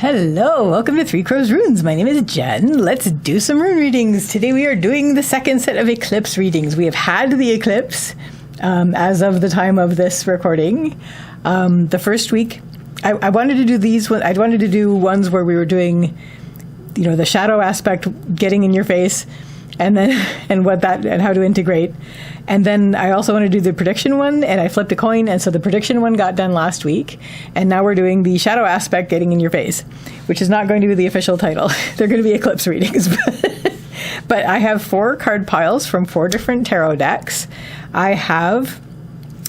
Hello, welcome to Three Crows Runes. My name is Jen. Let's do some rune readings. Today we are doing the second set of Eclipse readings. We have had the Eclipse as of the time of this recording. The first week, I wanted to do these. I wanted to do ones where we were doing, the shadow aspect getting in your face, and then and how to integrate. And then I also want to do the prediction one, and I flipped a coin, and so the prediction one got done last week, and now we're doing the shadow aspect getting in your face, which is not going to be the official title. They're going to be Eclipse readings. But I have 4 card piles from 4 different tarot decks. I have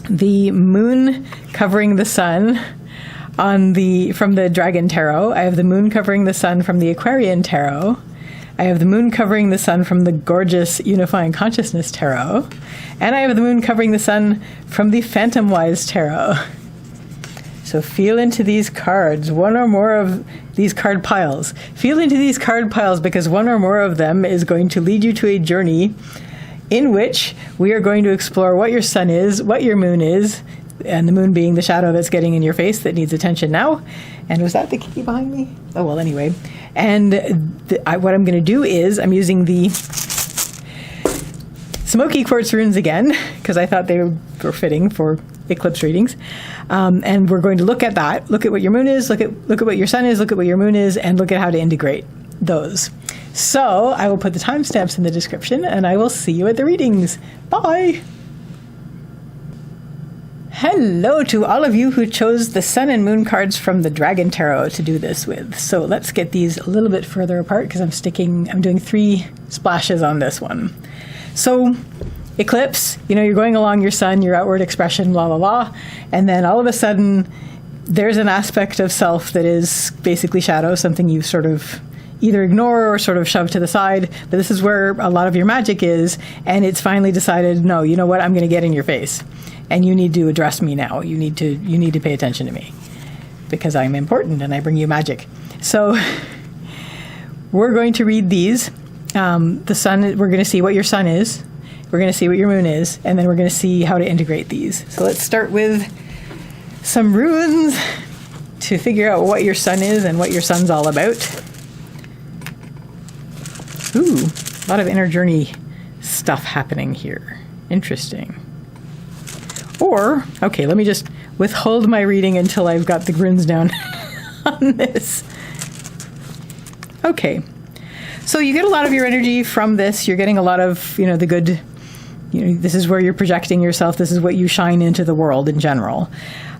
the moon covering the sun from the Dragon Tarot. I have the moon covering the sun from the Aquarian Tarot. I have the moon covering the sun from the gorgeous Unifying Consciousness Tarot. And I have the moon covering the sun from the Phantom Wise Tarot. So feel into these cards, one or more of these card piles. Feel into these card piles because one or more of them is going to lead you to a journey in which we are going to explore what your sun is, what your moon is, and the moon being the shadow that's getting in your face that needs attention now. And was that the kitty behind me? Oh, well, anyway. And what I'm going to do is I'm using the Smoky Quartz runes again, because I thought they were fitting for Eclipse readings. And we're going to look at that. Look at what your moon is, look at what your sun is, look at what your moon is, and look at how to integrate those. So I will put the timestamps in the description, and I will see you at the readings. Bye! Hello to all of you who chose the Sun and Moon cards from the Dragon Tarot to do this with. So let's get these a little bit further apart because I'm doing 3 splashes on this one. So Eclipse, you're going along your sun, your outward expression, blah, blah, blah. And then all of a sudden there's an aspect of self that is basically shadow, something you sort of either ignore or sort of shove to the side. But this is where a lot of your magic is. And it's finally decided, no, you know what? I'm going to get in your face. And you need to address me now. You need to pay attention to me because I'm important and I bring you magic. So we're going to read these. The sun, we're going to see what your sun is. We're going to see what your moon is. And then we're going to see how to integrate these. So let's start with some runes to figure out what your sun is and what your sun's all about. Ooh, a lot of inner journey stuff happening here. Interesting. Or, okay, let me just withhold my reading until I've got the runes down on this. Okay, so you get a lot of your energy from this. You're getting a lot of, the good, this is where you're projecting yourself. This is what you shine into the world in general.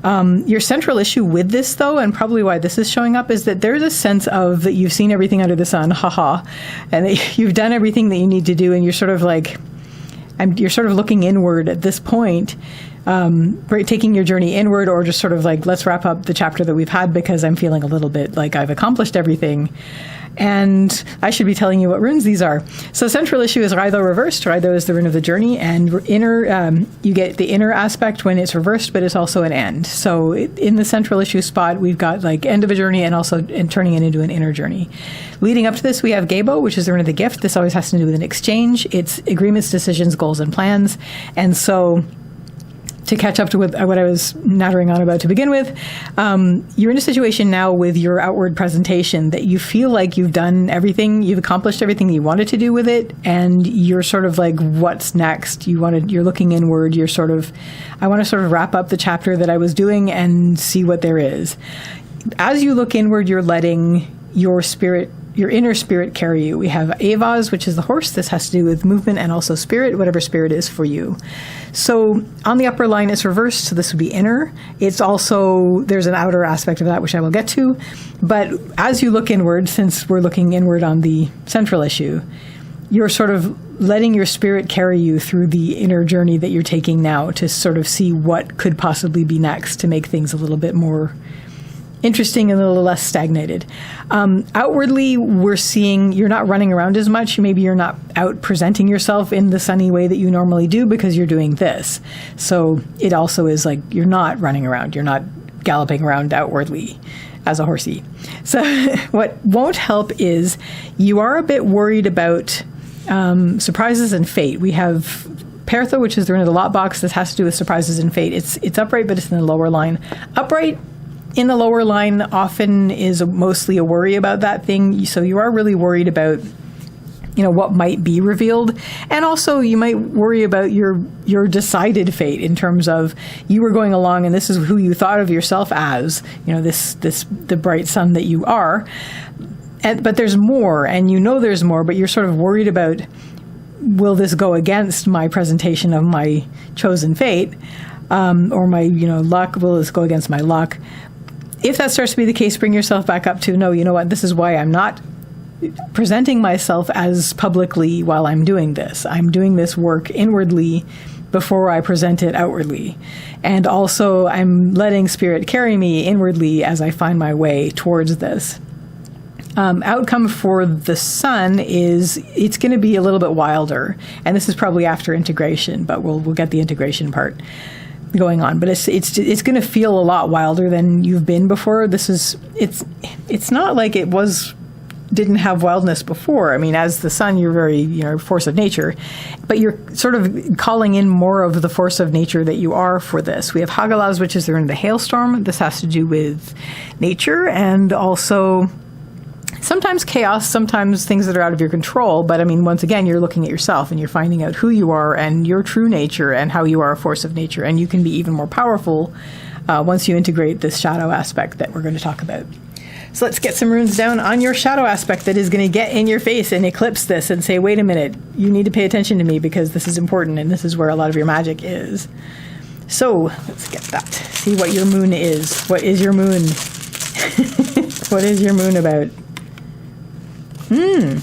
Your central issue with this, though, and probably why this is showing up, is that there's a sense of that you've seen everything under the sun, haha, and that you've done everything that you need to do, and you're sort of like, you're sort of looking inward at this point, taking your journey inward, or just sort of like, let's wrap up the chapter that we've had because I'm feeling a little bit like I've accomplished everything. And I should be telling you what runes these are. So central issue is Raido reversed. Raido is the rune of the journey, and you get the inner aspect when it's reversed, but it's also an end. So in the central issue spot, we've got like end of a journey and also turning it into an inner journey. Leading up to this, we have Gabo, which is the rune of the gift. This always has to do with an exchange. It's agreements, decisions, goals, and plans. And so to catch up to what I was nattering on about to begin with, you're in a situation now with your outward presentation that you feel like you've done everything, you've accomplished everything that you wanted to do with it, and you're sort of like, what's next? You're looking inward. I want to sort of wrap up the chapter that I was doing and see what there is. As you look inward, you're letting your inner spirit carry you. We have Avaz, which is the horse. This has to do with movement and also spirit, whatever spirit is for you. So on the upper line, it's reversed, so this would be inner. It's also, there's an outer aspect of that, which I will get to. But as you look inward, since we're looking inward on the central issue, you're sort of letting your spirit carry you through the inner journey that you're taking now to sort of see what could possibly be next to make things a little bit more interesting and a little less stagnated. Outwardly, we're seeing you're not running around as much. Maybe you're not out presenting yourself in the sunny way that you normally do because you're doing this. So it also is like you're not running around. You're not galloping around outwardly as a horsey. So what won't help is you are a bit worried about surprises and fate. We have Pertha, which is the rune of the lot box. This has to do with surprises and fate. It's upright, but it's in the lower line. Upright in the lower line often is mostly a worry about that thing. So you are really worried about, what might be revealed. And also you might worry about your decided fate in terms of you were going along and this is who you thought of yourself as, the bright sun that you are. But there's more, and there's more, but you're sort of worried about, will this go against my presentation of my chosen fate? Or my, luck, will this go against my luck? If that starts to be the case, bring yourself back up to, no, you know what, this is why I'm not presenting myself as publicly while I'm doing this. I'm doing this work inwardly before I present it outwardly. And also I'm letting spirit carry me inwardly as I find my way towards this. Outcome for the sun is it's going to be a little bit wilder. And this is probably after integration, but we'll get the integration part going on. But it's going to feel a lot wilder than you've been before. It's not like it didn't have wildness before. I mean, as the sun, you're very, force of nature, but you're sort of calling in more of the force of nature that you are for this. We have Hagalaz, which is in the hailstorm. This has to do with nature and also sometimes chaos, sometimes things that are out of your control. But I mean, once again, you're looking at yourself and you're finding out who you are and your true nature and how you are a force of nature. And you can be even more powerful once you integrate this shadow aspect that we're going to talk about. So let's get some runes down on your shadow aspect that is going to get in your face and eclipse this and say, wait a minute, you need to pay attention to me because this is important and this is where a lot of your magic is. So let's get that. See what your moon is. What is your moon? What is your moon about? And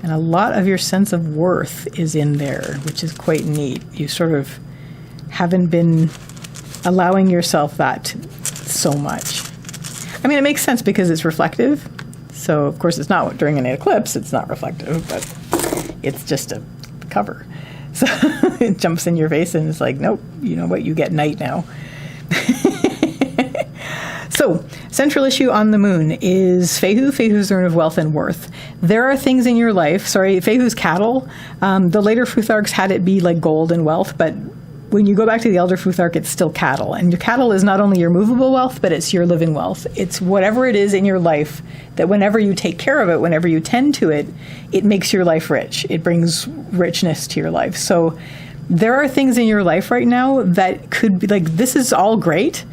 a lot of your sense of worth is in there, which is quite neat. You sort of haven't been allowing yourself that so much. I mean, it makes sense because it's reflective. So, of course, it's not during an eclipse. It's not reflective, but it's just a cover. So it jumps in your face and it's like, nope, you know what? You get night now. So, central issue on the moon is Fehu. Fehu's the rune of wealth and worth. There are things in your life, Fehu's cattle. The later Futharks had it be like gold and wealth, but when you go back to the Elder Futhark, it's still cattle. And your cattle is not only your movable wealth, but it's your living wealth. It's whatever it is in your life that whenever you take care of it, whenever you tend to it, it makes your life rich. It brings richness to your life. So there are things in your life right now that could be like, this is all great,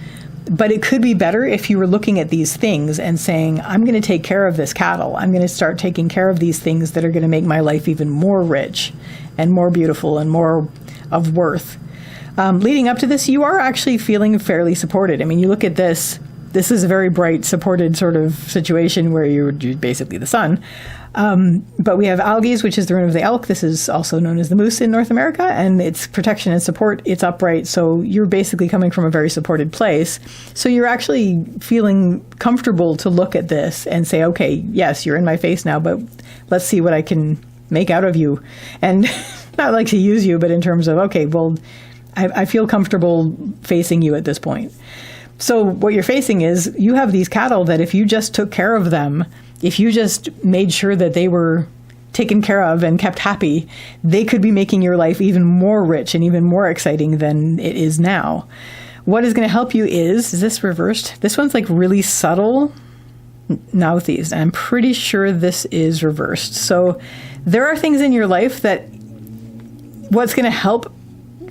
but it could be better if you were looking at these things and saying, I'm going to take care of this cattle. I'm going to start taking care of these things that are going to make my life even more rich and more beautiful and more of worth. Leading up to this, you are actually feeling fairly supported. I mean, you look at this is a very bright, supported sort of situation where you're basically the sun. But we have Algies, which is the rune of the elk. This is also known as the moose in North America, and it's protection and support. It's upright, so you're basically coming from a very supported place. So you're actually feeling comfortable to look at this and say, okay, yes, you're in my face now, but let's see what I can make out of you. And not like to use you, but in terms of, okay, well, I feel comfortable facing you at this point. So what you're facing is you have these cattle that if you just took care of them, if you just made sure that they were taken care of and kept happy, they could be making your life even more rich and even more exciting than it is now. What is going to help you is this reversed? This one's like really subtle. Nauthies. And I'm pretty sure this is reversed. So there are things in your life that what's going to help,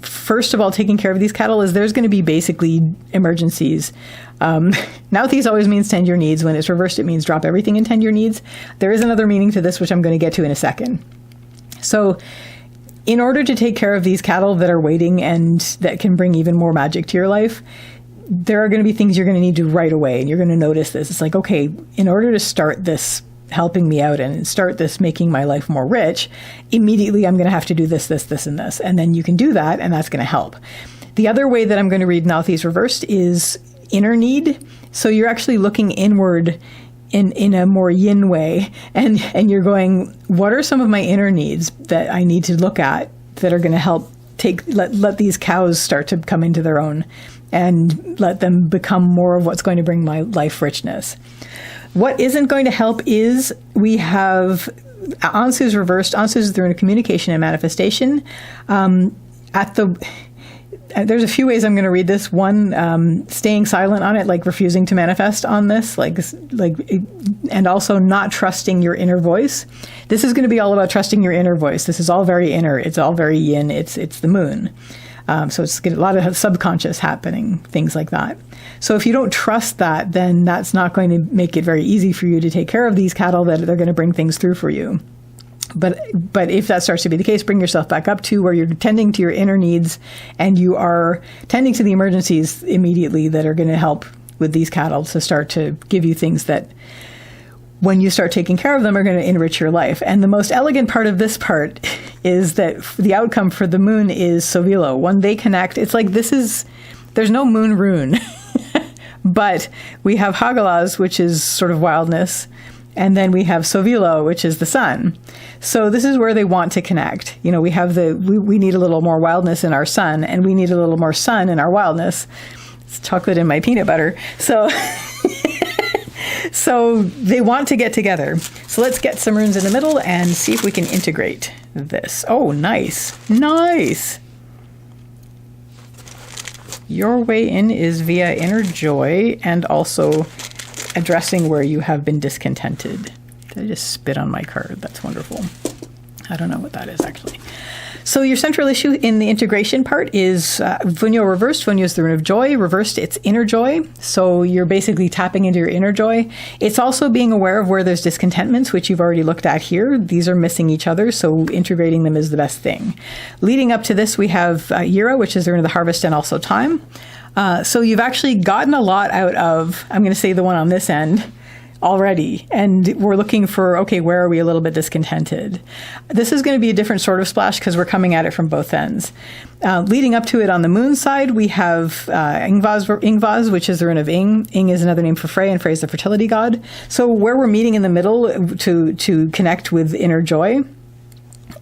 first of all, taking care of these cattle is there's going to be basically emergencies. Nauthies always means tend your needs. When it's reversed, it means drop everything and tend your needs. There is another meaning to this, which I'm going to get to in a second. So in order to take care of these cattle that are waiting and that can bring even more magic to your life, there are going to be things you're going to need to right away. And you're going to notice this. It's like, okay, in order to start this helping me out and start this making my life more rich, immediately I'm going to have to do this, this, this, and this. And then you can do that, and that's going to help. The other way that I'm going to read Nauthies reversed is inner need. So you're actually looking inward in a more yin way, and you're going, what are some of my inner needs that I need to look at that are going to help let these cows start to come into their own and let them become more of what's going to bring my life richness. What isn't going to help is we have Ansu's reversed. Ansu's the rune of communication and manifestation. there's a few ways I'm going to read this. One, staying silent on it, like refusing to manifest on this, and also not trusting your inner voice. This is going to be all about trusting your inner voice. This is all very inner. It's all very yin. It's the moon. So it's a lot of subconscious happening, things like that. So if you don't trust that, then that's not going to make it very easy for you to take care of these cattle that they're going to bring things through for you. But if that starts to be the case, bring yourself back up to where you're tending to your inner needs and you are tending to the emergencies immediately that are going to help with these cattle to start to give you things that, when you start taking care of them, are going to enrich your life. And the most elegant part of this part is that the outcome for the moon is Sovilo. When they connect, it's like there's no moon rune, but we have Hagalaz, which is sort of wildness. And then we have Sovilo, which is the sun. So this is where they want to connect. We have we need a little more wildness in our sun, and we need a little more sun in our wildness. It's chocolate in my peanut butter. So, so they want to get together. So let's get some runes in the middle and see if we can integrate this. Oh, nice. Nice. Your way in is via inner joy and also addressing where you have been discontented. Did I just spit on my card? That's wonderful. I don't know what that is, actually. So your central issue in the integration part is Vunyo reversed. Vunyo is the rune of joy. Reversed, it's inner joy. So you're basically tapping into your inner joy. It's also being aware of where there's discontentments, which you've already looked at here. These are missing each other, so integrating them is the best thing. Leading up to this, we have Yira, which is the rune of the harvest and also time. So you've actually gotten a lot out of, I'm going to say the one on this end, already. And we're looking for, okay, where are we a little bit discontented? This is going to be a different sort of splash because we're coming at it from both ends. Leading up to it on the moon side, we have Ingvaz, which is the rune of Ing. Ing is another name for Frey, and Frey is the fertility god. So where we're meeting in the middle to connect with inner joy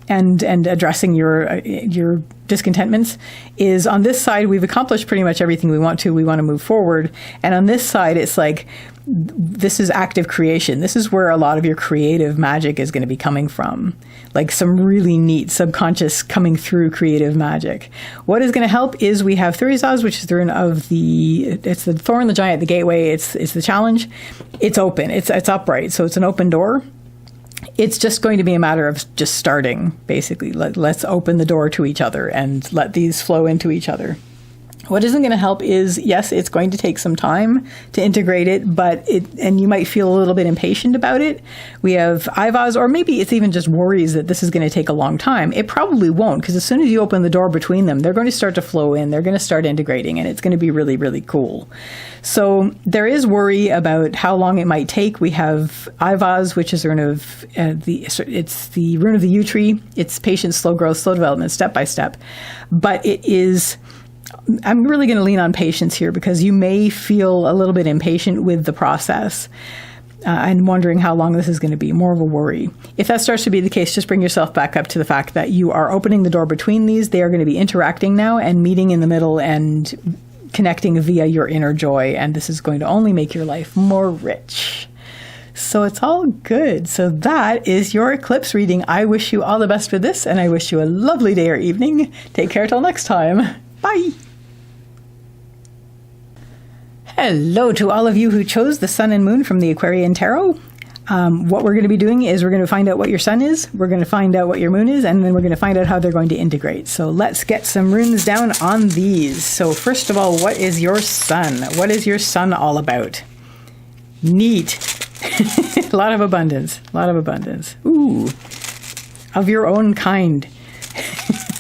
and addressing your discontentments is on this side. We've accomplished pretty much everything we want to. We want to move forward. And on this side, it's like, this is active creation. This is where a lot of your creative magic is going to be coming from. Like some really neat subconscious coming through creative magic. What is going to help is we have Thurizaz, which is the rune of it's the thorn, the giant, the gateway. It's the challenge. It's open. It's upright. So it's an open door. It's just going to be a matter of just starting, basically. Let's open the door to each other and let these flow into each other. What isn't going to help is, yes, it's going to take some time to integrate it, and you might feel a little bit impatient about it. We have Ivaz, or maybe it's even just worries that this is going to take a long time. It probably won't, because as soon as you open the door between them, they're going to start to flow in, they're going to start integrating, and it's going to be really, really cool. So there is worry about how long it might take. We have Ivaz, which is the rune of it's the rune of the yew tree. It's patience, slow growth, slow development, step by step. But it is, I'm really going to lean on patience here because you may feel a little bit impatient with the process and wondering how long this is going to be, more of a worry. If that starts to be the case, just bring yourself back up to the fact that you are opening the door between these. They are going to be interacting now and meeting in the middle and connecting via your inner joy. And this is going to only make your life more rich. So it's all good. So that is your eclipse reading. I wish you all the best with this, and I wish you a lovely day or evening. Take care till next time. Bye. Hello to all of you who chose the sun and moon from the Aquarian Tarot. What we're going to be doing is we're going to find out what your sun is, we're going to find out what your moon is, and then we're going to find out how they're going to integrate. So let's get some runes down on these. So first of all, what is your sun? What is your sun all about? Neat. A lot of abundance. A lot of abundance. Ooh. Of your own kind.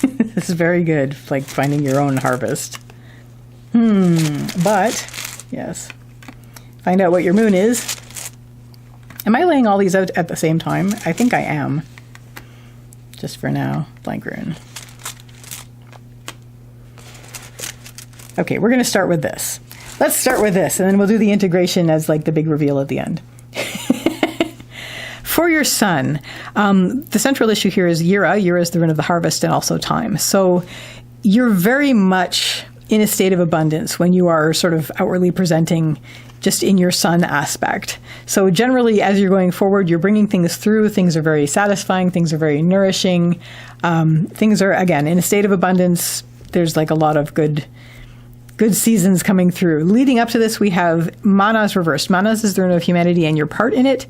This is very good, like finding your own harvest. But, yes. Find out what your moon is. Am I laying all these out at the same time? I think I am. Just for now. Blank rune. Okay, we're going to start with this. Let's start with this, and then we'll do the integration as like the big reveal at the end. For your sun, the central issue here is Yira. Yira is the rune of the harvest and also time. So you're very much in a state of abundance when you are sort of outwardly presenting just in your sun aspect. So generally, as you're going forward, you're bringing things through. Things are very satisfying. Things are very nourishing. Things are, again, in a state of abundance. there's like a lot of good seasons coming through. Leading up to this, we have Manas reversed. Manas is the rune of humanity and your part in it.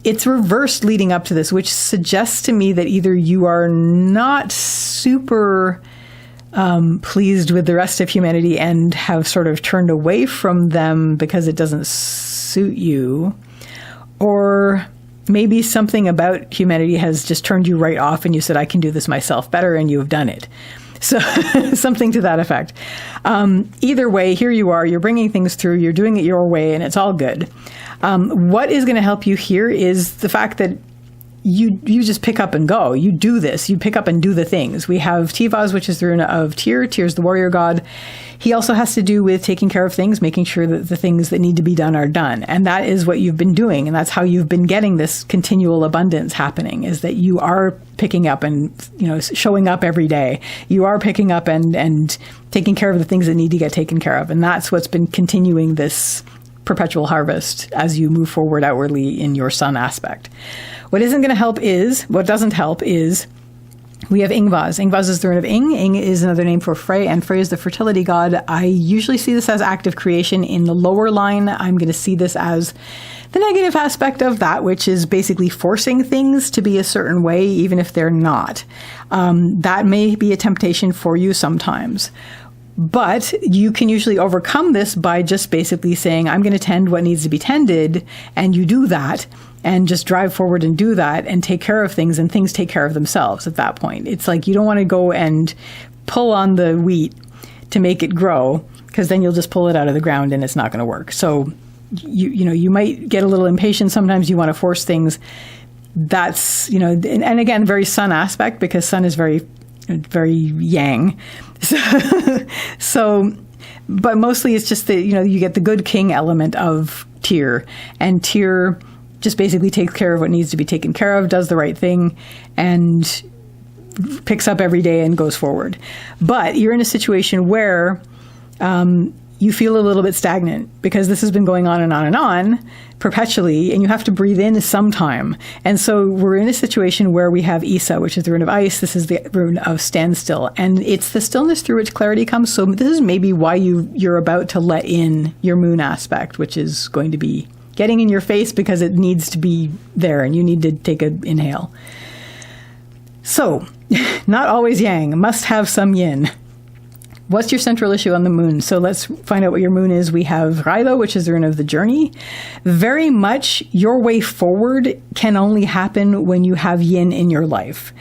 It's reversed leading up to this, which suggests to me that either you are not super pleased with the rest of humanity and have sort of turned away from them because it doesn't suit you, or maybe something about humanity has just turned you right off and you said, I can do this myself better, and you have done it. So something to that effect. Either way, here you are, you're bringing things through, you're doing it your way, and it's all good. What is going to help you here is the fact that you just pick up and go. You do this. You pick up and do the things. We have Tivaz, which is the rune of Tyr. Tyr's the warrior god. He also has to do with taking care of things, making sure that the things that need to be done are done. And that is what you've been doing. And that's how you've been getting this continual abundance happening, is that you are picking up and, showing up every day. You are picking up and taking care of the things that need to get taken care of. And that's what's been continuing this perpetual harvest as you move forward outwardly in your sun aspect. What doesn't help is we have Ingvaz. Ingvaz is the rune of Ing. Ing is another name for Frey, and Frey is the fertility god. I usually see this as active creation. In the lower line, I'm going to see this as the negative aspect of that, which is basically forcing things to be a certain way, even if they're not. That may be a temptation for you sometimes. But you can usually overcome this by just basically saying, I'm going to tend what needs to be tended, and you do that, and just drive forward and do that and take care of things, and things take care of themselves at that point. It's like you don't want to go and pull on the wheat to make it grow, because then you'll just pull it out of the ground and it's not going to work. So you might get a little impatient. Sometimes you want to force things. That's, and again, very sun aspect, because sun is very yang. So, but mostly it's just that, you get the good king element of Tyr, and Tyr just basically takes care of what needs to be taken care of, does the right thing, and picks up every day and goes forward. But you're in a situation where you feel a little bit stagnant, because this has been going on and on and on perpetually, and you have to breathe in sometime. And so we're in a situation where we have Isa, which is the rune of ice. This is the rune of standstill, and it's the stillness through which clarity comes. So this is maybe why you're about to let in your moon aspect, which is going to be getting in your face because it needs to be there and you need to take an inhale. So, not always yang, must have some yin. What's your central issue on the moon? So let's find out what your moon is. We have Railo, which is the rune of the journey. Very much your way forward can only happen when you have yin in your life.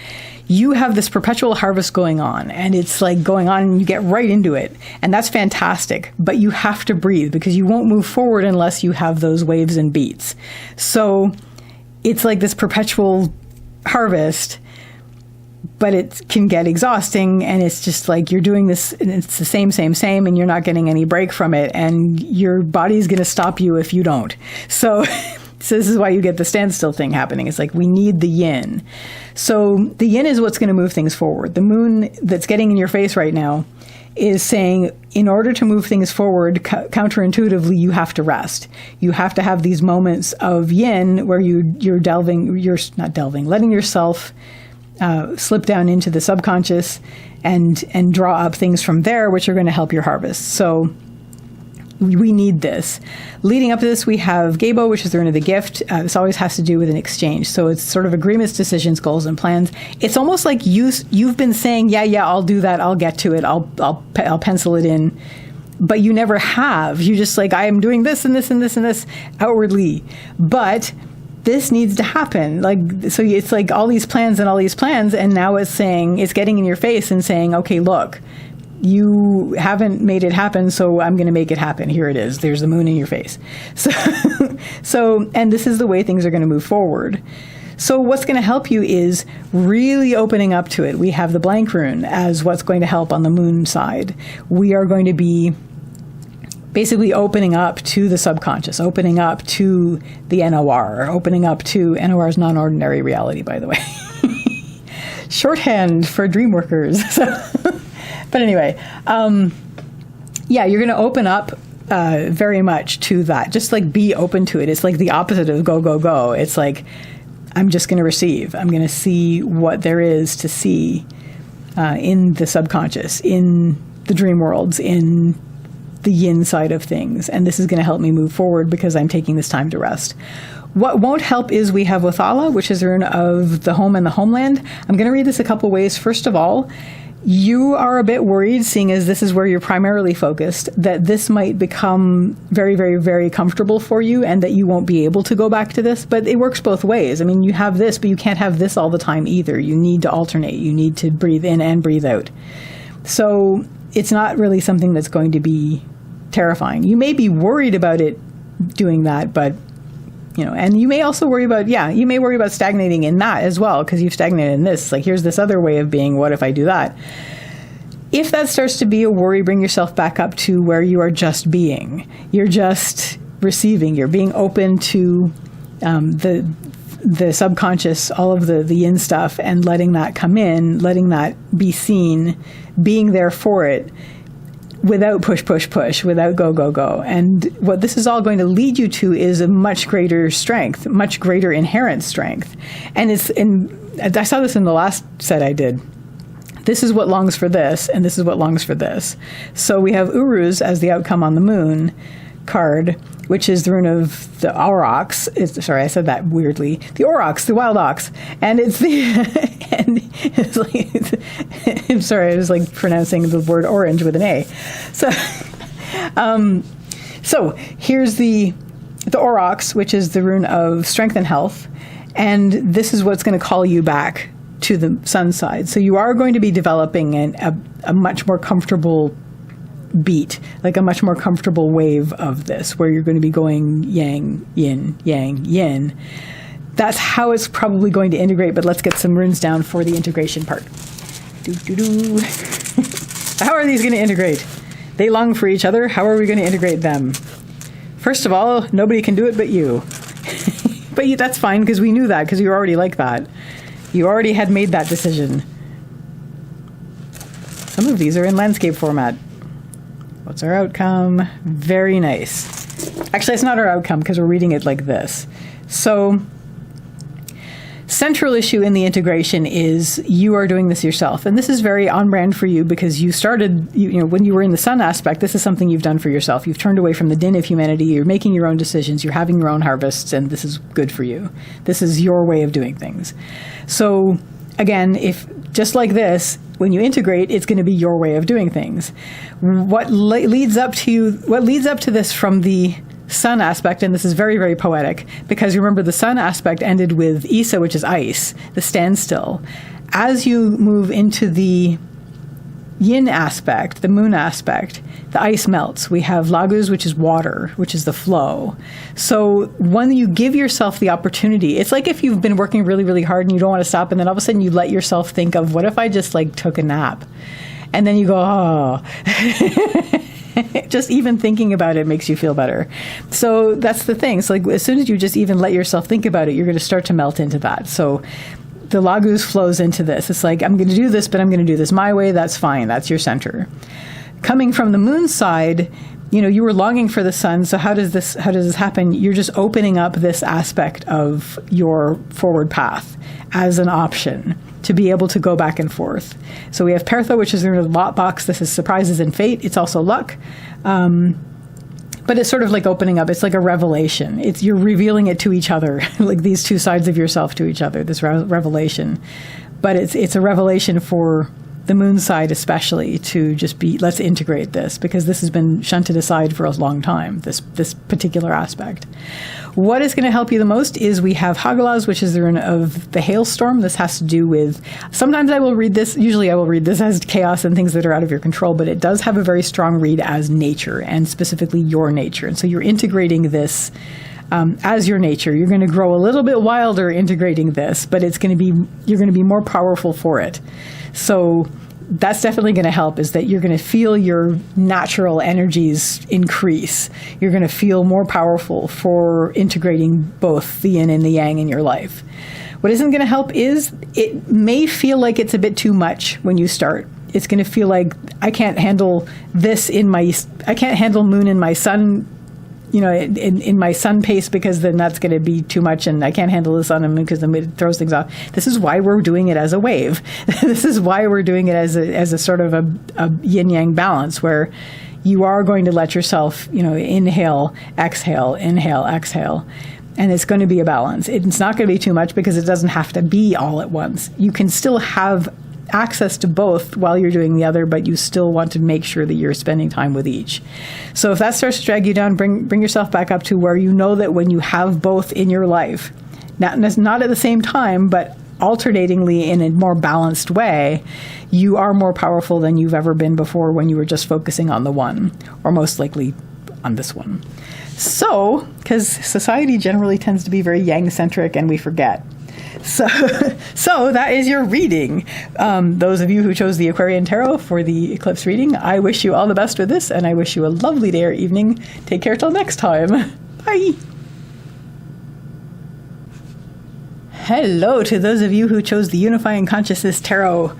You have this perpetual harvest going on, and it's like going on and you get right into it. And that's fantastic, but you have to breathe, because you won't move forward unless you have those waves and beats. So it's like this perpetual harvest, but it can get exhausting, and it's just like you're doing this and it's the same, and you're not getting any break from it, and your body's going to stop you if you don't. So this is why you get the standstill thing happening. It's like we need the yin. So the yin is what's going to move things forward. The moon that's getting in your face right now is saying, in order to move things forward, counterintuitively, you have to rest. You have to have these moments of yin where you're letting yourself slip down into the subconscious and draw up things from there, which are going to help your harvest. So we need this. Leading up to this, we have Gabo, which is the rune of the gift. This always has to do with an exchange. So it's sort of agreements, decisions, goals, and plans. It's almost like you've been saying, yeah, I'll do that. I'll get to it. I'll pencil it in. But you never have. You just like, I am doing this and this and this and this outwardly. But this needs to happen. So it's like all these plans, and now it's getting in your face and saying, okay, look, you haven't made it happen, so I'm going to make it happen. Here it is. There's the moon in your face. So, and this is the way things are going to move forward. So what's going to help you is really opening up to it. We have the blank rune as what's going to help on the moon side. We are going to be basically opening up to the subconscious, opening up to the NOR, opening up to NOR's non-ordinary reality, by the way. Shorthand for dream workers. But anyway, you're going to open up very much to that. Just like be open to it. It's like the opposite of go, go, go. It's like, I'm just going to receive. I'm going to see what there is to see. in the subconscious, in the dream worlds, in the yin side of things. And this is going to help me move forward because I'm taking this time to rest. What won't help is we have Othala, which is the rune of the home and the homeland. I'm going to read this a couple ways. First of all, you are a bit worried, seeing as this is where you're primarily focused, that this might become very, very, very comfortable for you and that you won't be able to go back to this. But it works both ways. I mean, you have this, but you can't have this all the time either. You need to alternate. You need to breathe in and breathe out. So it's not really something that's going to be terrifying. You may be worried about it doing that, but and you may also worry about, you may worry about stagnating in that as well, because you've stagnated in this. Like, here's this other way of being. What if I do that? If that starts to be a worry, bring yourself back up to where you are just being. You're just receiving. You're being open to the subconscious, all of the yin stuff, and letting that come in, letting that be seen, being there for it, without push, without go. And what this is all going to lead you to is a much greater strength, much greater inherent strength. And I saw this in the last set I did. This is what longs for this, and this is what longs for this. So we have Uruz as the outcome on the moon card, which is the rune of the aurochs. Sorry, I said that weirdly. The aurochs, the wild ox. And it's I'm sorry, I was like pronouncing the word orange with an A. So here's the aurochs, which is the rune of strength and health. And this is what's going to call you back to the sun side. So you are going to be developing a much more comfortable beat, like a much more comfortable wave of this, where you're going to be going yang, yin, yang, yin. That's how it's probably going to integrate, but let's get some runes down for the integration part. How are these going to integrate? They long for each other. How are we going to integrate them? First of all, nobody can do it but you. But that's fine, because we knew that, because you already like that. You already had made that decision. Some of these are in landscape format. What's our outcome? Very nice. Actually, it's not our outcome because we're reading it like this. So, central issue in the integration is you are doing this yourself. And this is very on brand for you because you started, when you were in the sun aspect, this is something you've done for yourself. You've turned away from the din of humanity. You're making your own decisions. You're having your own harvests, and this is good for you. This is your way of doing things. So, again, if just like this, when you integrate, it's going to be your way of doing things. What leads up to this from the sun aspect, and this is very, very poetic, because remember the sun aspect ended with Isa, which is ice, the standstill. As you move into the yin aspect, the moon aspect, the ice melts. We have Laguz, which is water, which is the flow. So when you give yourself the opportunity, it's like if you've been working really, really hard and you don't want to stop, and then all of a sudden you let yourself think of, what if I just took a nap? And then you go, oh. Just even thinking about it makes you feel better. So that's the thing. So as soon as you just even let yourself think about it, you're going to start to melt into that. So the Laguz flows into this. It's like, I'm going to do this, but I'm going to do this my way. That's fine. That's your center. Coming from the moon side, you were longing for the sun. So how does this happen? You're just opening up this aspect of your forward path as an option to be able to go back and forth. So we have Pertho, which is in the lot box. This is surprises and fate. It's also luck. But it's sort of like opening up. It's like a revelation. You're revealing it to each other, like these two sides of yourself to each other, this revelation. But it's a revelation for the moon side especially, to just be, let's integrate this, because this has been shunted aside for a long time, this particular aspect. What is going to help you the most is we have Hagalaz, which is the rune of the hailstorm. This has to do with, sometimes usually I will read this as chaos and things that are out of your control, but it does have a very strong read as nature, and specifically your nature. And so you're integrating this as your nature. You're going to grow a little bit wilder integrating this, but you're going to be more powerful for it. So that's definitely going to help, is that you're going to feel your natural energies increase. You're going to feel more powerful for integrating both the yin and the yang in your life. What isn't going to help is it may feel like it's a bit too much when you start. It's going to feel like I can't handle moon in my sun in my sun pace, because then that's going to be too much and I can't handle the sun and moon because then it throws things off. This is why we're doing it as a wave. This is why we're doing it as a sort of a yin-yang balance, where you are going to let yourself, inhale, exhale, and it's going to be a balance. It's not going to be too much because it doesn't have to be all at once. You can still have access to both while you're doing the other, but you still want to make sure that you're spending time with each. So if that starts to drag you down, bring yourself back up to where you know that when you have both in your life, not at the same time, but alternatingly in a more balanced way, you are more powerful than you've ever been before when you were just focusing on the one, or most likely on this one. So, because society generally tends to be very yang-centric and we forget. So that is your reading. Those of you who chose the Aquarian Tarot for the Eclipse reading, I wish you all the best with this, and I wish you a lovely day or evening. Take care till next time. Bye. Hello to those of you who chose the Unifying Consciousness Tarot,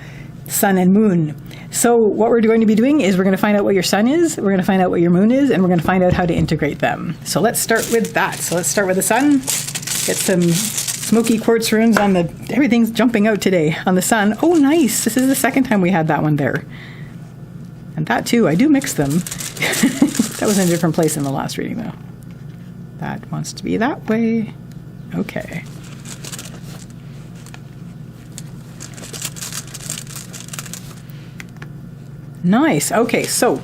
Sun and Moon. So what we're going to be doing is we're going to find out what your sun is, we're going to find out what your moon is, and we're going to find out how to integrate them. So let's start with that. So let's start with the sun. Get some Smoky Quartz runes on everything's jumping out today on the sun. Oh, nice. This is the second time we had that one there. And that too, I do mix them. That was in a different place in the last reading though. That wants to be that way. Okay. Nice. Okay, so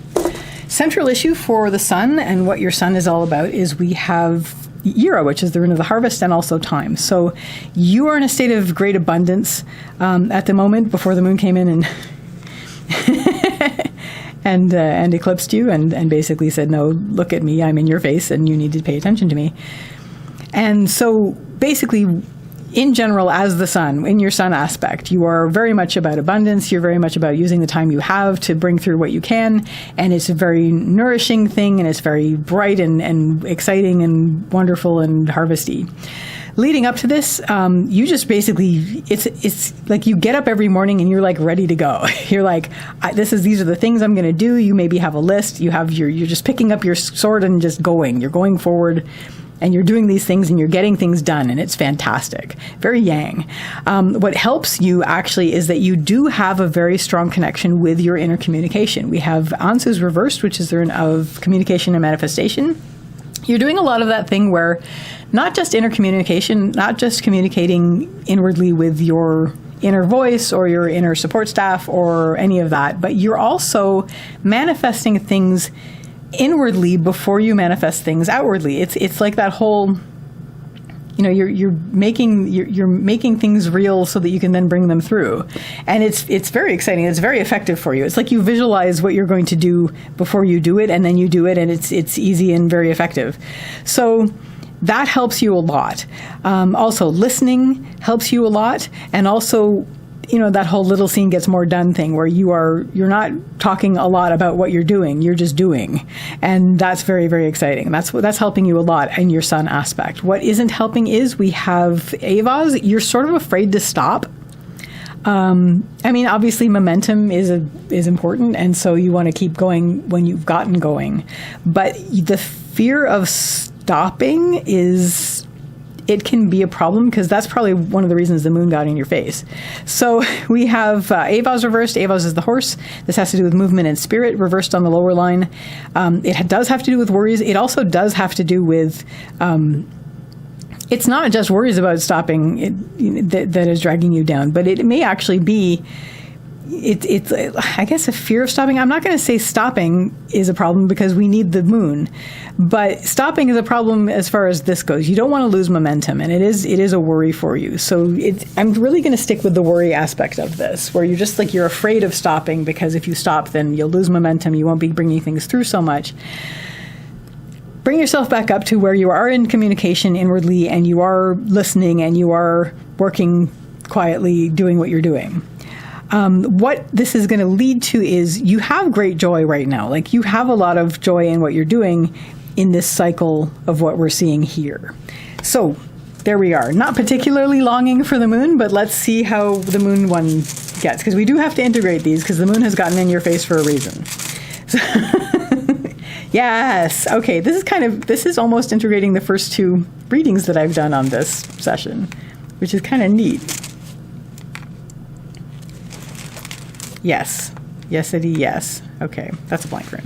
central issue for the sun and what your sun is all about is we have Yira, which is the rune of the harvest, and also time. So you are in a state of great abundance at the moment before the moon came in and eclipsed you and basically said, no, look at me, I'm in your face and you need to pay attention to me. And so basically, in general, as the sun, in your sun aspect, you are very much about abundance. You're very much about using the time you have to bring through what you can. And it's a very nourishing thing, and it's very bright and exciting and wonderful and harvesty. Leading up to this, you just basically, it's like you get up every morning and you're like ready to go. You're like, these are the things I'm going to do. You maybe have a list. You're just picking up your sword and just going. You're going forward. And you're doing these things and you're getting things done, and it's fantastic. Very yang. What helps you actually is that you do have a very strong connection with your inner communication. We have Ansu's reversed, which is the rune of communication and manifestation. You're doing a lot of that thing where not just inner communication, not just communicating inwardly with your inner voice or your inner support staff or any of that, but you're also manifesting things inwardly before you manifest things outwardly. It's like that whole, you're making things real so that you can then bring them through, and it's very exciting. It's very effective for you. It's like you visualize what you're going to do before you do it, and then you do it, and it's easy and very effective. So that helps you a lot. Also, listening helps you a lot, and also, that whole little scene gets more done thing where you're not talking a lot about what you're doing, you're just doing. And that's very, very exciting. That's helping you a lot in your sun aspect. What isn't helping is we have Avas. You're sort of afraid to stop. Obviously momentum is important, and so you want to keep going when you've gotten going. But the fear of stopping it can be a problem, because that's probably one of the reasons the moon got in your face. So we have Avas reversed. Avas is the horse. This has to do with movement and spirit, reversed on the lower line. It does have to do with worries. It also does have to do with, it's not just worries about stopping that is dragging you down, but it may actually be, it's I guess a fear of stopping. I'm not going to say stopping is a problem because we need the moon, but stopping is a problem as far as this goes. You don't want to lose momentum, and it is a worry for you. So I'm really going to stick with the worry aspect of this, where you're afraid of stopping, because if you stop, then you'll lose momentum. You won't be bringing things through so much. Bring yourself back up to where you are in communication inwardly, and you are listening, and you are working quietly, doing what you're doing. What this is going to lead to is you have great joy right now. Like, you have a lot of joy in what you're doing in this cycle of what we're seeing here. So there we are. Not particularly longing for the moon, but let's see how the moon one gets, because we do have to integrate these, because the moon has gotten in your face for a reason. So Yes. Okay. This is almost integrating the first two readings that I've done on this session, which is kind of neat. Yes. Yesity, yes. Okay. That's a blank rune.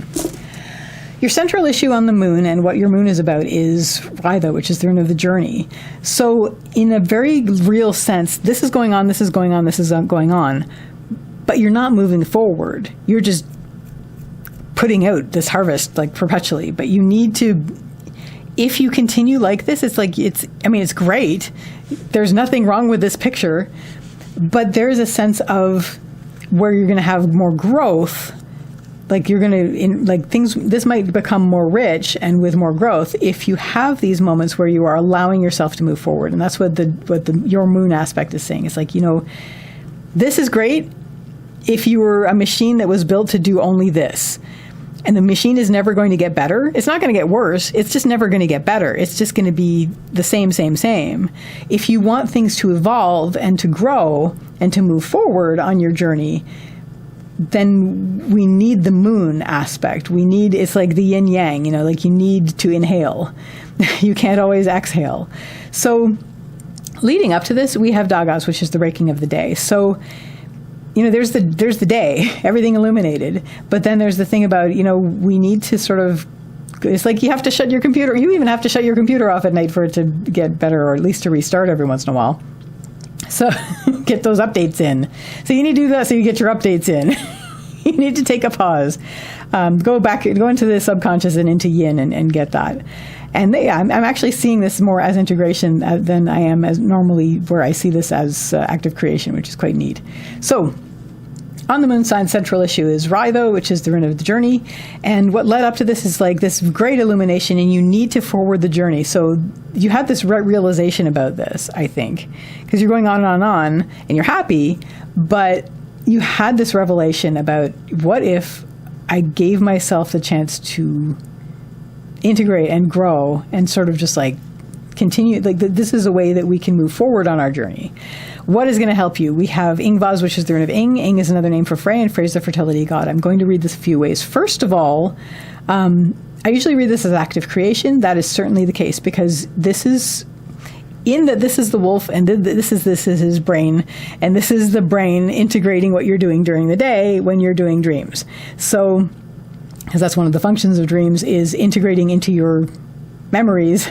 Your central issue on the moon and what your moon is about is Raida, which is the rune of the journey. So in a very real sense, this is going on, this is going on, this is going on, but you're not moving forward. You're just putting out this harvest like perpetually. But you need to, if you continue like this, it's great. There's nothing wrong with this picture, but there's a sense of where you're going to have more growth. Like you're going to, this might become more rich and with more growth if you have these moments where you are allowing yourself to move forward. And that's what your moon aspect is saying. It's like, this is great if you were a machine that was built to do only this. And the machine is never going to get better. It's not going to get worse. It's just never going to get better. It's just going to be the same. If you want things to evolve and to grow and to move forward on your journey, then we need the moon aspect. It's like the yin yang, like you need to inhale. You can't always exhale. So leading up to this, we have Dagas, which is the breaking of the day. So, there's the day, everything illuminated. But then there's the thing about, we need to sort of, it's like you have to shut your computer. You even have to shut your computer off at night for it to get better, or at least to restart every once in a while. So get those updates in. So you need to do that so you get your updates in. You need to take a pause. Go into the subconscious and into yin and get that. And I'm actually seeing this more as integration than I am as normally where I see this as active creation, which is quite neat. So on the moon sign, central issue is Raida, which is the rune of the journey. And what led up to this is like this great illumination, and you need to forward the journey. So you had this realization about this, I think, because you're going on and on, and you're happy, but you had this revelation about what if I gave myself the chance to integrate and grow and sort of just like continue, like this is a way that we can move forward on our journey. What is going to help you? We have Ingvaz, which is the rune of Ing. Ing is another name for Frey, and Frey is the fertility god. I'm going to read this a few ways. First of all, I usually read this as active creation. That is certainly the case, because this is the wolf, and this is his brain, and this is the brain integrating what you're doing during the day when you're doing dreams. So, because that's one of the functions of dreams, is integrating into your memories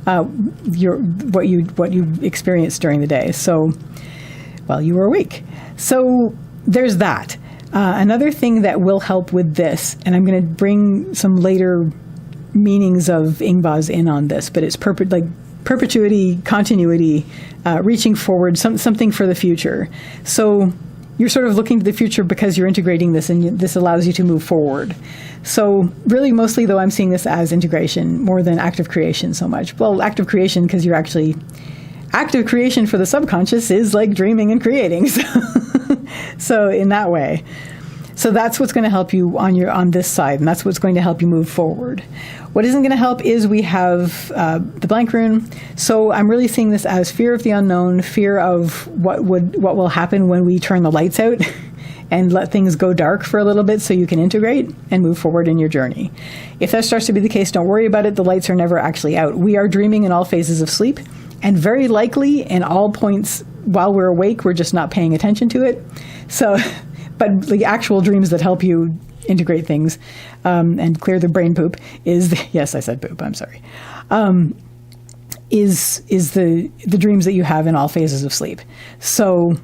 what you experienced during the day. So, while you were awake. So there's that. Another thing that will help with this, and I'm going to bring some later meanings of Ingvaz in on this, but it's perpetuity, continuity, reaching forward, something for the future. So you're sort of looking to the future because you're integrating this, and this allows you to move forward. So really, mostly, though, I'm seeing this as integration more than active creation so much. Well, active creation, because you're actually... Active creation for the subconscious is like dreaming and creating. So in that way. So that's what's going to help you on this side, and that's what's going to help you move forward. What isn't going to help is we have the blank rune. So I'm really seeing this as fear of the unknown, fear of what will happen when we turn the lights out and let things go dark for a little bit so you can integrate and move forward in your journey. If that starts to be the case, don't worry about it. The lights are never actually out. We are dreaming in all phases of sleep, and very likely in all points while we're awake, we're just not paying attention to it. So, but the actual dreams that help you integrate things and clear the brain poop yes, I said poop, I'm sorry, is the dreams that you have in all phases of sleep. So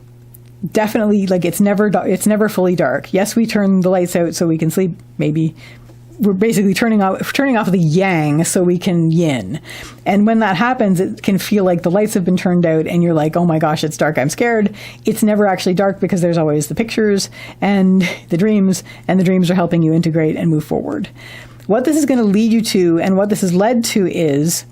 definitely, like, it's never fully dark. Yes, we turn the lights out so we can sleep, maybe. We're basically turning off the yang so we can yin. And when that happens, it can feel like the lights have been turned out and you're like, oh my gosh, it's dark, I'm scared. It's never actually dark because there's always the pictures and the dreams are helping you integrate and move forward. What this is going to lead you to, and what this has led to, is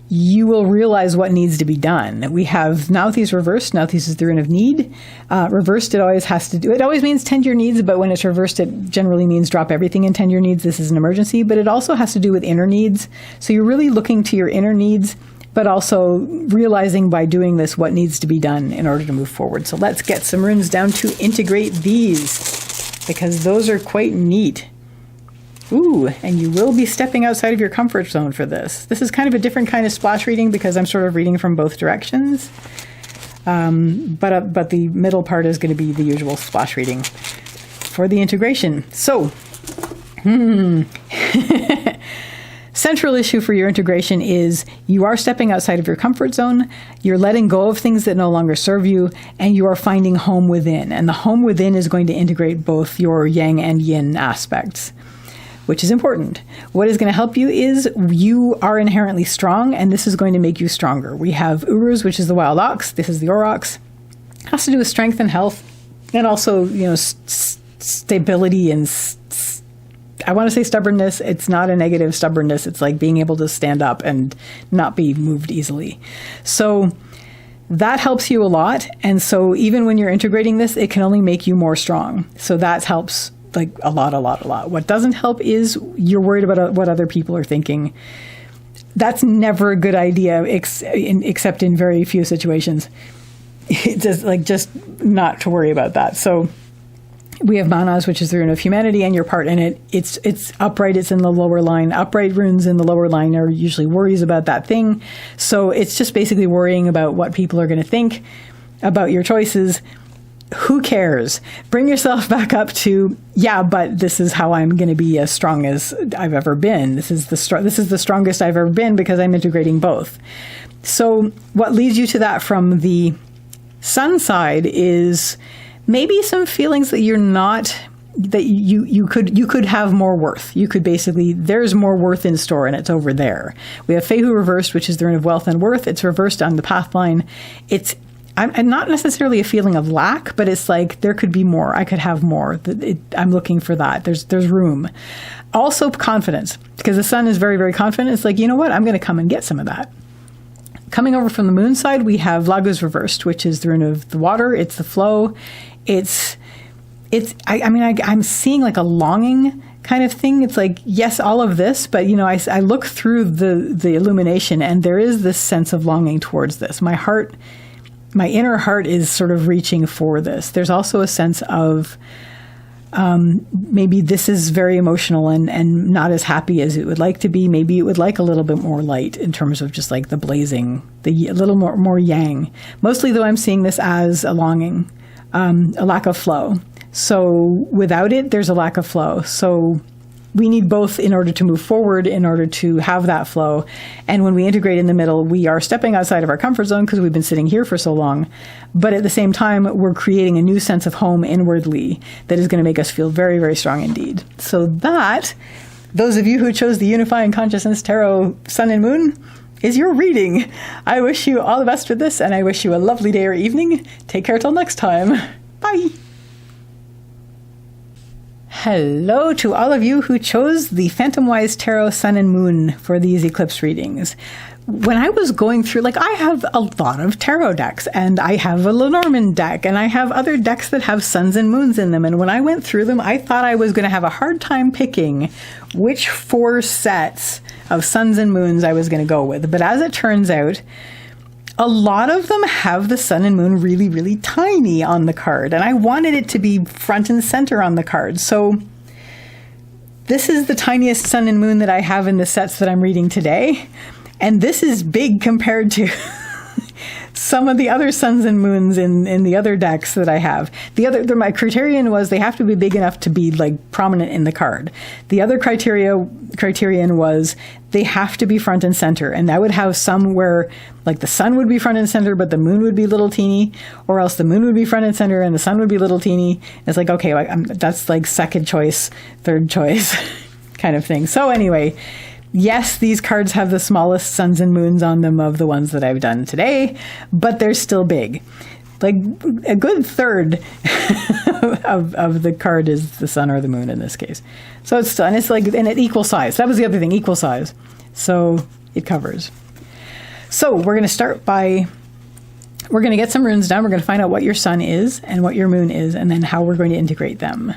you will realize what needs to be done. We have Nauthis reversed. Nauthis is the rune of need. Reversed, it always means tend your needs, but when it's reversed, it generally means drop everything and tend your needs. This is an emergency, but it also has to do with inner needs. So you're really looking to your inner needs, but also realizing by doing this what needs to be done in order to move forward. So let's get some runes down to integrate these, because those are quite neat. Ooh, and you will be stepping outside of your comfort zone for this. This is kind of a different kind of splash reading because I'm sort of reading from both directions. But the middle part is going to be the usual splash reading for the integration. So, central issue for your integration is you are stepping outside of your comfort zone, you're letting go of things that no longer serve you, and you are finding home within. And the home within is going to integrate both your yang and yin aspects, which is important. What is going to help you is you are inherently strong, and this is going to make you stronger. We have Uruz, which is the wild ox. This is the aurochs. It has to do with strength and health, and also, stability and I want to say stubbornness. It's not a negative stubbornness. It's like being able to stand up and not be moved easily. So that helps you a lot. And so even when you're integrating this, it can only make you more strong. So that helps like a lot. What doesn't help is you're worried about what other people are thinking. That's never a good idea, except in very few situations. Just not to worry about that. So we have Manas, which is the rune of humanity, and your part in it. It's upright. It's in the lower line. Upright runes in the lower line are usually worries about that thing. So it's just basically worrying about what people are going to think about your choices. Who cares? Bring yourself back up to, but this is how I'm going to be as strong as I've ever been. This is the strongest I've ever been because I'm integrating both. So what leads you to that from the sun side is maybe some feelings that you're not, that you could have more worth. You could basically, there's more worth in store and it's over there. We have Fehu reversed, which is the rune of wealth and worth. It's reversed on the path line. I'm not necessarily a feeling of lack, but it's like there could be more. I could have more. I'm looking for that. There's room. Also confidence, because the sun is very, very confident. It's like, you know what? I'm going to come and get some of that. Coming over from the moon side, we have Laguz reversed, which is the rune of the water. It's the flow. I'm seeing like a longing kind of thing. It's like, yes, all of this, but I look through the illumination and there is this sense of longing towards this. My inner heart is sort of reaching for this. There's also a sense of maybe this is very emotional and not as happy as it would like to be. Maybe it would like a little bit more light in terms of just like the blazing, a little more yang. Mostly though, I'm seeing this as a longing, a lack of flow. So without it, there's a lack of flow. So we need both in order to move forward, in order to have that flow. And when we integrate in the middle, we are stepping outside of our comfort zone because we've been sitting here for so long. But at the same time, we're creating a new sense of home inwardly that is going to make us feel very, very strong indeed. So that, those of you who chose the Unifying Consciousness Tarot Sun and Moon, is your reading. I wish you all the best with this, and I wish you a lovely day or evening. Take care till next time. Bye. Hello to all of you who chose the Phantom Wise Tarot Sun and Moon for these eclipse readings. When I was going through, I have a lot of tarot decks, and I have a Lenormand deck, and I have other decks that have suns and moons in them. And when I went through them, I thought I was going to have a hard time picking which 4 sets of suns and moons I was going to go with. But as it turns out, a lot of them have the sun and moon really, really tiny on the card. And I wanted it to be front and center on the card. So this is the tiniest sun and moon that I have in the sets that I'm reading today. And this is big compared to some of the other suns and moons in the other decks that I have. My criterion was they have to be big enough to be prominent in the card. The other criterion was they have to be front and center, and that would have some where the sun would be front and center, but the moon would be little teeny, or else the moon would be front and center and the sun would be little teeny. It's okay, that's second choice, third choice kind of thing. So anyway, yes, these cards have the smallest suns and moons on them of the ones that I've done today, but they're still big. A good third of the card is the sun or the moon in this case. So it's still, and it's and at equal size. That was the other thing, equal size. So it covers. So we're going to start by, we're going to get some runes down. We're going to find out what your sun is and what your moon is, and then how we're going to integrate them.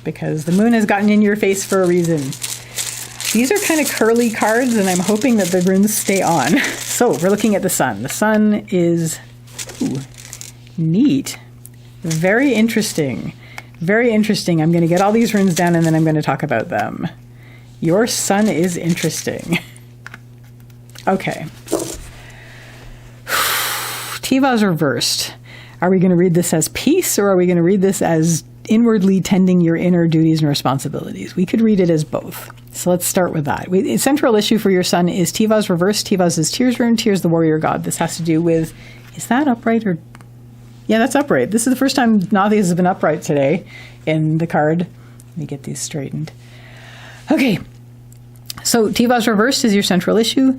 Because the moon has gotten in your face for a reason. These are kind of curly cards, and I'm hoping that the runes stay on. So we're looking at the sun. The sun is neat. Very interesting. Very interesting. I'm going to get all these runes down, and then I'm going to talk about them. Your sun is interesting. Okay. Tiva's reversed. Are we going to read this as peace, or are we going to read this as inwardly tending your inner duties and responsibilities? We could read it as both. So let's start with that. The central issue for your sun is Tiva's reversed. Tiva's is Tears rune. Tears the warrior god. This has to do with, is that upright or? Yeah, that's upright. This is the first time Nathi's has been upright today in the card. Let me get these straightened. Okay. So Tiva's reversed is your central issue.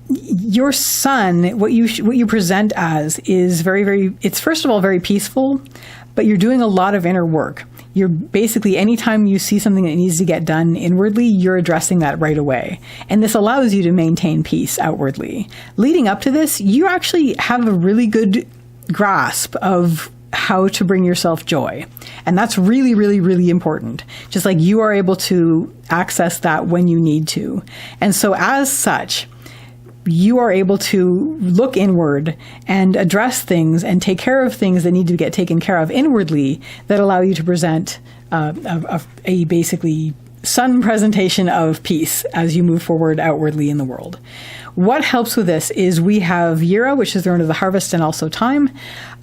Your sun, what you present as is it's first of all very peaceful, but you're doing a lot of inner work. You're basically, anytime you see something that needs to get done inwardly, you're addressing that right away. And this allows you to maintain peace outwardly. Leading up to this, you actually have a really good grasp of how to bring yourself joy. And that's really, really, really important. Just like you are able to access that when you need to. And so as such, you are able to look inward and address things and take care of things that need to get taken care of inwardly that allow you to present a basically sun presentation of peace as you move forward outwardly in the world. What helps with this is we have Yira, which is the rune of the harvest and also time.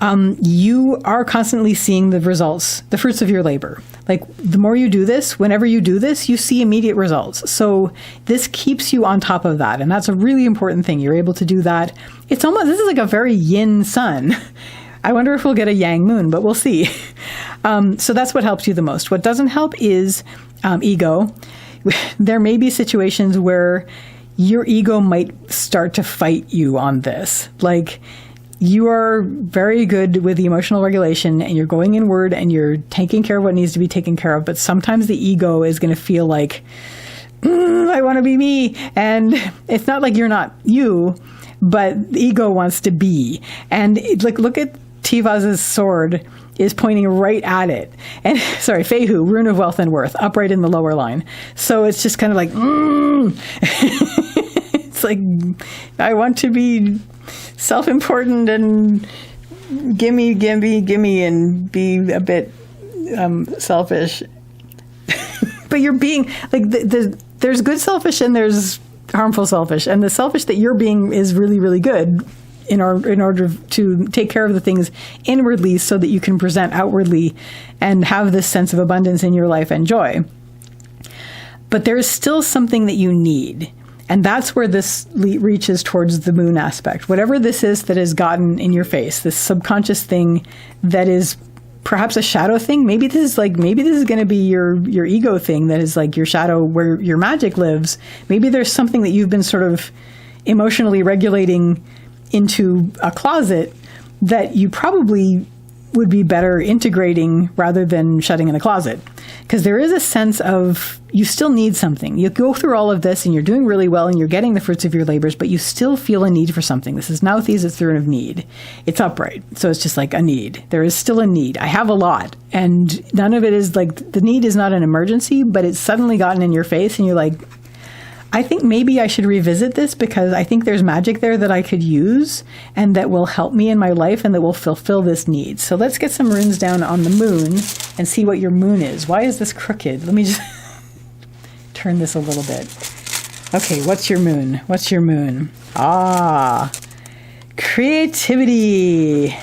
You are constantly seeing the results, the fruits of your labor. Like the more you do this, whenever you do this, you see immediate results. So this keeps you on top of that. And that's a really important thing. You're able to do that. This is like a very yin sun. I wonder if we'll get a yang moon, but we'll see. So that's what helps you the most. What doesn't help is ego. There may be situations where your ego might start to fight you on this. Like you are very good with the emotional regulation and you're going inward and you're taking care of what needs to be taken care of. But sometimes the ego is going to feel like, I want to be me. And it's not like you're not you, but the ego wants to be. And look at Tiva's sword is pointing right at it. And sorry, Fehu, rune of wealth and worth, upright in the lower line. So it's just kind of like, it's like, I want to be self-important and gimme, and be a bit selfish. But you're being, like, there's good selfish and there's harmful selfish. And the selfish that you're being is really, really good in order to take care of the things inwardly so that you can present outwardly and have this sense of abundance in your life and joy. But there is still something that you need. And that's where this reaches towards the moon aspect. Whatever this is that has gotten in your face, this subconscious thing that is perhaps a shadow thing. Maybe this is going to be your ego thing that is like your shadow where your magic lives. Maybe there's something that you've been sort of emotionally regulating into a closet that you probably would be better integrating rather than shutting in a closet. Because there is a sense of you still need something. You go through all of this and you're doing really well and you're getting the fruits of your labors, but you still feel a need for something. This is Nauthi's, it's the rune of need. It's upright. So it's just like a need. There is still a need. I have a lot. And none of it is like, the need is not an emergency, but it's suddenly gotten in your face and you're like, I think maybe I should revisit this because I think there's magic there that I could use and that will help me in my life and that will fulfill this need. So let's get some runes down on the moon and see what your moon is. Why is this crooked? Let me just turn this a little bit. Okay, what's your moon? What's your moon? Creativity.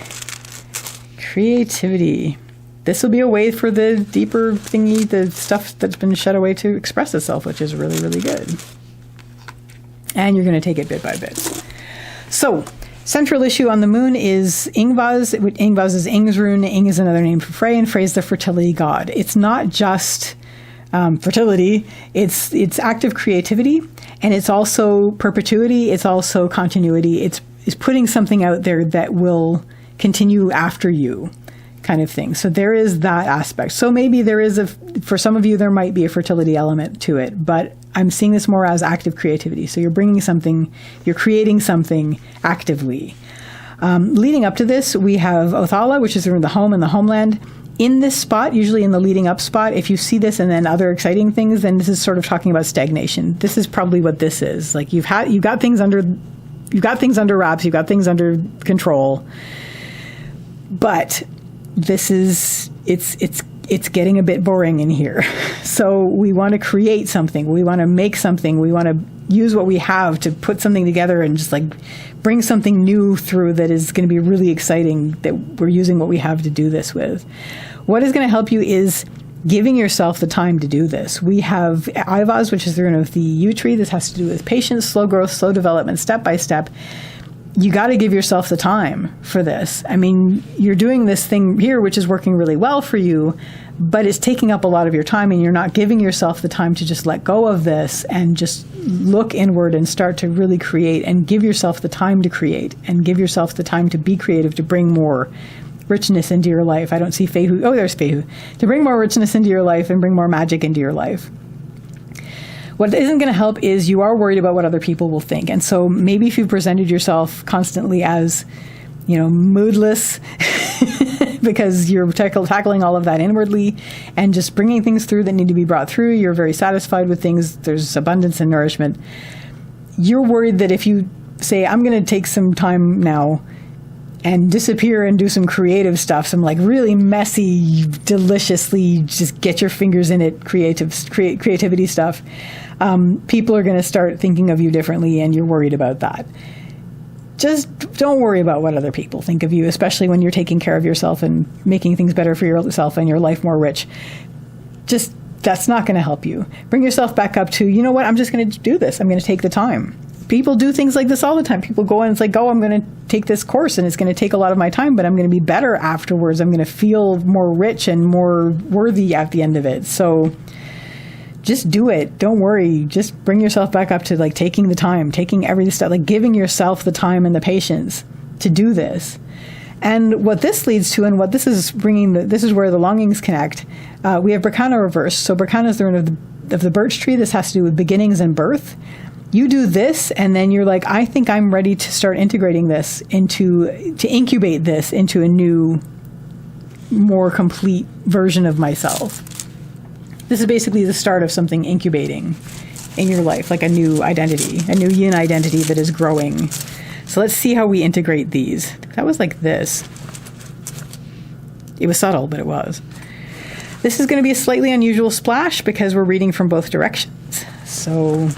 Creativity. This will be a way for the deeper thingy, the stuff that's been shut away to express itself, which is really, really good. And you're going to take it bit by bit. So, central issue on the moon is Ingvaz. Ingvaz is Ing's rune. Ing is another name for Frey, and Frey is the fertility god. It's not just fertility. It's active creativity, and it's also perpetuity. It's also continuity. It's putting something out there that will continue after you, kind of thing. So there is that aspect. So maybe there is for some of you, there might be a fertility element to it, but I'm seeing this more as active creativity. So you're bringing something, you're creating something actively. Leading up to this, we have Othala, which is the home and the homeland. In this spot, usually in the leading up spot, if you see this and then other exciting things, then this is sort of talking about stagnation. This is probably what this is. Like you've got things under wraps, you've got things under control, but this is, it's it's getting a bit boring in here. So we want to create something. We want to make something. We want to use what we have to put something together and just like bring something new through that is going to be really exciting, that we're using what we have to do this with. What is going to help you is giving yourself the time to do this. We have Ivaz, which is the rune of the yew tree. This has to do with patience, slow growth, slow development, step by step. You got to give yourself the time for this. I mean, you're doing this thing here, which is working really well for you, but it's taking up a lot of your time, and you're not giving yourself the time to just let go of this and just look inward and start to really create, and give yourself the time to create, and give yourself the time to be creative, to bring more richness into your life. I don't see Fehu. Oh, there's Fehu. To bring more richness into your life and bring more magic into your life. What isn't going to help is you are worried about what other people will think. And so maybe if you've presented yourself constantly as, moodless, because you're tackling all of that inwardly and just bringing things through that need to be brought through, you're very satisfied with things, there's abundance and nourishment. You're worried that if you say, I'm going to take some time now and disappear and do some creative stuff, some like really messy, deliciously just get your fingers in it creativity stuff, people are going to start thinking of you differently, and you're worried about that. Just don't worry about what other people think of you, especially when you're taking care of yourself and making things better for yourself and your life more rich. Just, that's not going to help you. Bring yourself back up to, you know what, I'm just going to do this. I'm going to take the time. People do things like this all the time. People go and it's like, oh, I'm going to take this course and it's going to take a lot of my time, but I'm going to be better afterwards. I'm going to feel more rich and more worthy at the end of it. So just do it. Don't worry. Just bring yourself back up to like taking the time, taking every step, like giving yourself the time and the patience to do this. And what this leads to, and what this is bringing, this is where the longings connect. We have Berkana reversed. So Berkana is the rune of the birch tree. This has to do with beginnings and birth. You do this, and then you're like, I think I'm ready to start integrating this to incubate this into a new, more complete version of myself. This is basically the start of something incubating in your life, like a new identity, a new yin identity that is growing. So let's see how we integrate these. That was like this. It was subtle, but it was. This is going to be a slightly unusual splash because we're reading from both directions. So,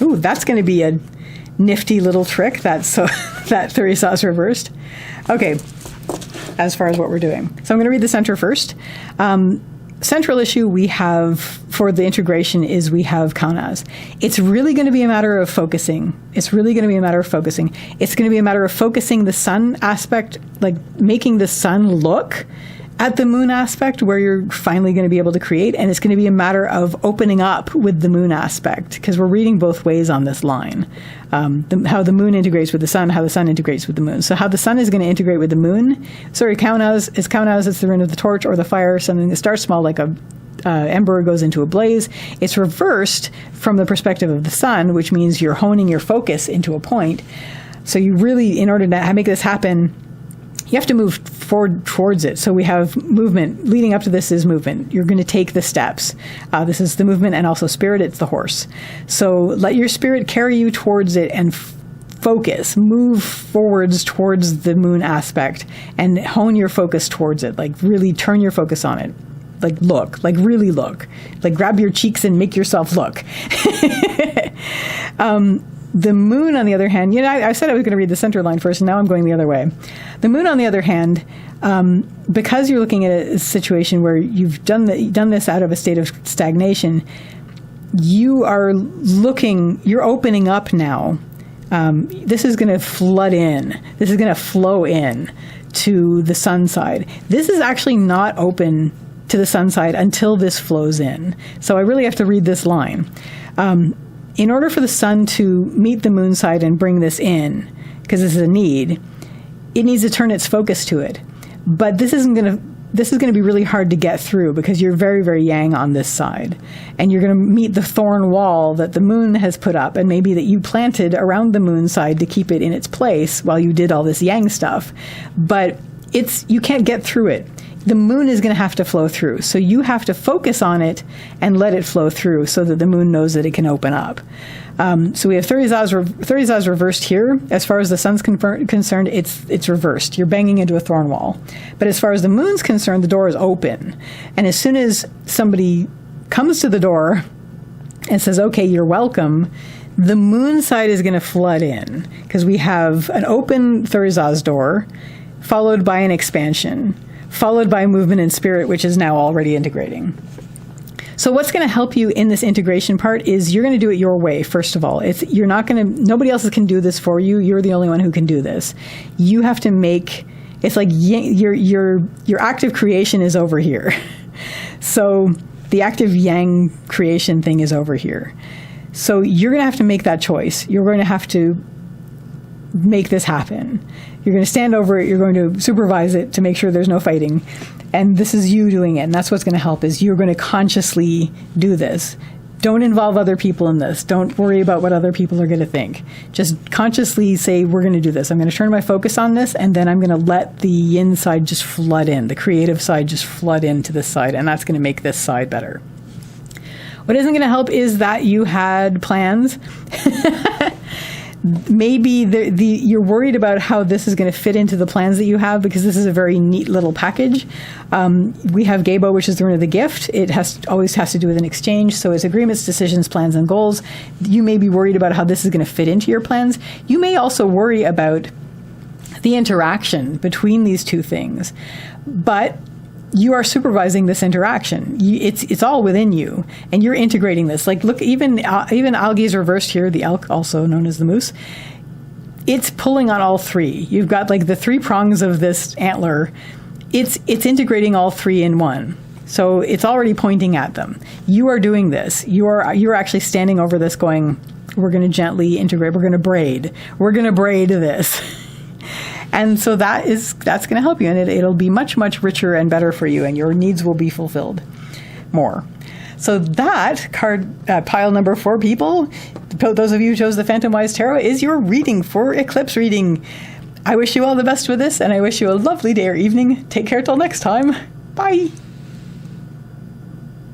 ooh, that's going to be a nifty little trick. That's so that 30 sauce reversed. Okay, as far as what we're doing. So I'm going to read the center first. Central issue we have for the integration is we have Kaunas. It's really going to be a matter of focusing. It's going to be a matter of focusing the sun aspect, like making the sun look at the moon aspect where you're finally going to be able to create. And it's going to be a matter of opening up with the moon aspect, because we're reading both ways on this line. How the moon integrates with the sun, how the sun integrates with the moon. So how the sun is going to integrate with the moon. Sorry, Kaunas, it's the rune of the torch or the fire, something that starts small like a ember goes into a blaze. It's reversed from the perspective of the sun, which means you're honing your focus into a point. So you really, in order to make this happen, you have to move forward towards it. So we have movement. Leading up to this is movement. You're going to take the steps. This is the movement, and also spirit. It's the horse. So let your spirit carry you towards it and focus. Move forwards towards the moon aspect and hone your focus towards it. Like really turn your focus on it. Like look. Like really look. Like grab your cheeks and make yourself look. The moon, on the other hand, I said I was going to read the center line first, and now I'm going the other way. The moon, on the other hand, because you're looking at a situation where you've done this out of a state of stagnation, you're opening up now. This is going to flood in. This is going to flow in to the sun side. This is actually not open to the sun side until this flows in. So I really have to read this line. In order for the sun to meet the moon side and bring this in, because this is a need, it needs to turn its focus to it. But this is going to be really hard to get through because you're very, very yang on this side. And you're going to meet the thorn wall that the moon has put up, and maybe that you planted around the moon side to keep it in its place while you did all this yang stuff. But you can't get through it. the moon is going to have to flow through. So you have to focus on it and let it flow through so that the moon knows that it can open up. So we have 30 Zaz reversed here. As far as the sun's concerned, it's reversed. You're banging into a thorn wall. But as far as the moon's concerned, the door is open. And as soon as somebody comes to the door and says, okay, you're welcome, the moon side is going to flood in, because we have an open Thurzaz door, followed by an expansion, followed by movement in spirit, which is now already integrating. So what's going to help you in this integration part is you're going to do it your way, first of all. Nobody else can do this for you. You're the only one who can do this. You have to it's like your active creation is over here. So the active yang creation thing is over here. So you're going to have to make that choice. You're going to have to make this happen. You're going to stand over it. You're going to supervise it to make sure there's no fighting. And this is you doing it. And that's what's going to help, is you're going to consciously do this. Don't involve other people in this. Don't worry about what other people are going to think. Just consciously say, we're going to do this. I'm going to turn my focus on this, and then I'm going to let the yin side just flood in, the creative side just flood into this side, and that's going to make this side better. What isn't going to help is that you had plans. Maybe you're worried about how this is going to fit into the plans that you have, because this is a very neat little package. We have Gabo, which is the rune of the gift. It always has to do with an exchange. So it's agreements, decisions, plans, and goals. You may be worried about how this is going to fit into your plans. You may also worry about the interaction between these two things. But you are supervising this interaction. It's all within you, and you're integrating this. Like, look, even algae is reversed here, the elk, also known as the moose. It's pulling on all three. You've got like the three prongs of this antler. It's integrating all three in one. So it's already pointing at them. You are doing this. You're actually standing over this going, we're going to gently integrate. We're going to braid. We're going to braid this. And so that's going to help you, and it'll be much, much richer and better for you, and your needs will be fulfilled more. So that card, pile number 4 people, those of you who chose the Phantom Wise Tarot, is your reading for Eclipse reading. I wish you all the best with this, and I wish you a lovely day or evening. Take care till next time. Bye.